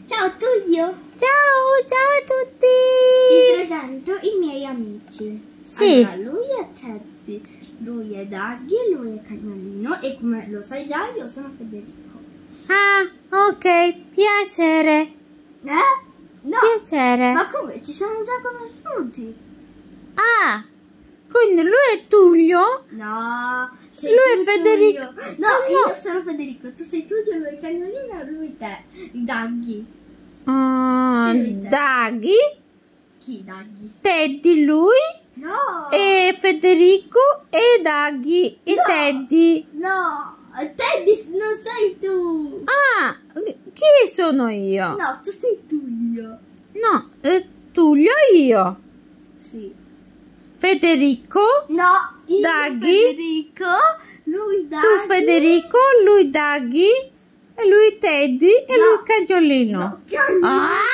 Ciao Tullio! Ciao a tutti! Ti presento i miei amici. Sì. Allora, lui è Teddy, lui è Daggy, lui è Cagnolino e come lo sai già io sono Federico. Ah, ok, piacere. No! Piacere. Ma come? Ci siamo già conosciuti? Ah, quindi lui è Tullio? No, sei Lui è tu, Federico. Tullio. No, io sono Federico, tu sei Tullio, lui è Cagnolino e lui te, Daggy. Daggy, Chi Daggy? Teddy lui, No! e Federico e Daggy e No. Teddy. No! Teddy non sei tu! Ah, chi sono io? No, tu sei Tullio. No, Tullio io. Sì. Federico, No, io Daggy. Federico, lui Daggy. tu Federico, lui Daggy, e lui Teddy e No. lui Cagnolino. No, Cagnolino. Ah!